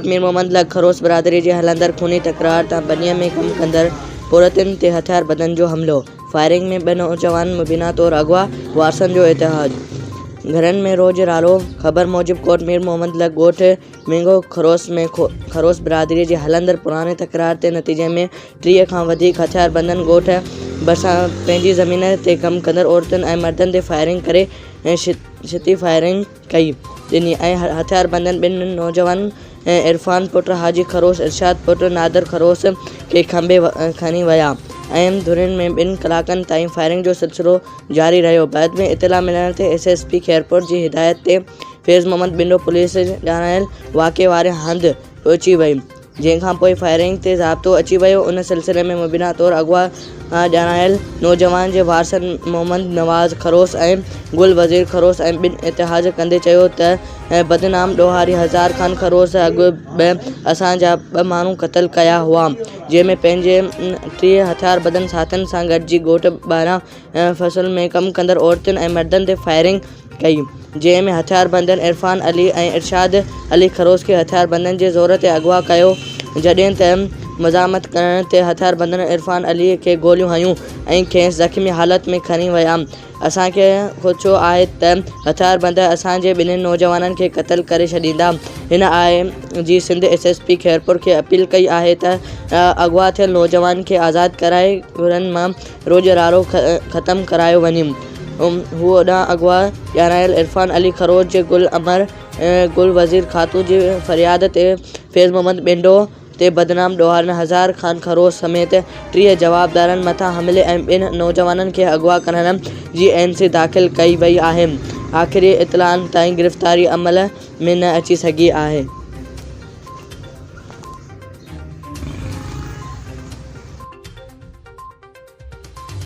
कोट मीर मोहम्मद लग खरोस बरादरी जे हलंदड़ खूनी तकरार तां बनीअ में कम कंदड़ औरतुनि ते हथियार बंदनि जो हमलो। फायरिंग में 2 नौजवान मुबीना तौर अगवा, वारसनि जो इतिहाद। घरनि में रोज़ रालो। ख़बर मूजिब कोट मीर मोहम्मद लग ॻोठ मिंगो खरोस बरादरी जे हलंदड़ पुराने तकरार के नतीजे में 30 खां वधीक हथियार बंदनि ॻोठ भरिसां पंहिंजी ज़मीन ते कम कंदड़ औरतुनि ऐं मर्दनि ते फायरिंग करे छिती फायरिंग कई ॾिनी ऐं हथियार बंदनि 2 नौजवान इरफान पुट हाजी खरोस, इरशाद पुट नादर खरोस के खंबे खणी विया ऐं धुरियुनि में 2 कलाकनि ताईं फायरिंग जो सिलसिलो जारी रहियो। बाद में इतला मिलण ते SSP खैरपुर जी हिदायत ते फैज़ मोहम्मद बिंडो पुलिस ॼाणायल वाक़े वारे हंधि पहुची वई, जंहिंखां पोइ फायरिंग ते ज़ाब्तो अची वियो। उन सिलसिले में मुबीना तौर अगवा ॼाणायल नौजवान जे वारसनि मोहम्मद नवाज़ खरोस ऐं गुल वज़ीर खरोस ऐं 2 इतिहाद कंदे चयो त बदनाम ॾोहारी हज़ार ख़ान खरोस अॻु असांजा 2 माण्हू क़त्ल कया हुआ, जंहिंमें पंहिंजे 30 हथियार बंदनि साथियुनि सां गॾिजी ॻोठ ॿाहिरां फसल में कम कंदड़ औरतुनि ऐं मर्दनि ते फायरिंग कई, जंहिंमें हथियार बंदनि इरफान अली ऐं इरशाद अली खरोस खे हथियार बंदनि जे ज़ोर ते अगवा कयो, जॾहिं त मज़ामत करण ते हथियार बंदनि इरफान अली खे गोलियूं हयूं ऐं खेसि ज़ख़्मी हालत में खणी विया। असांखे ख़ुदशो आहे त हथियार बंद असांजे 2 नौजवाननि खे क़त्ल करे छॾींदा। हिन IG सिंध SSP खैरपुर खे अपील कई आहे त अगवा थियल नौजवान खे आज़ाद कराए घरनि मां रोज़ रारो ख़त्म करायो वञे। होॾां अगवा ॼाणायल इरफान अली खरोस जे गुल वज़ीर खातू जी फ़रियाद ते फैज़ मोहम्मद बिंडो ते बदनाम ॾोहारनि हज़ार ख़ान खरोस समेत 30 जवाबदारनि मथां हमले ऐं 2 नौजवाननि खे अगवा करण जी NC दाख़िल कई वई आहे। आख़िरी इतलाउनि ताईं गिरफ़्तारी अमल में न अची सघी आहे।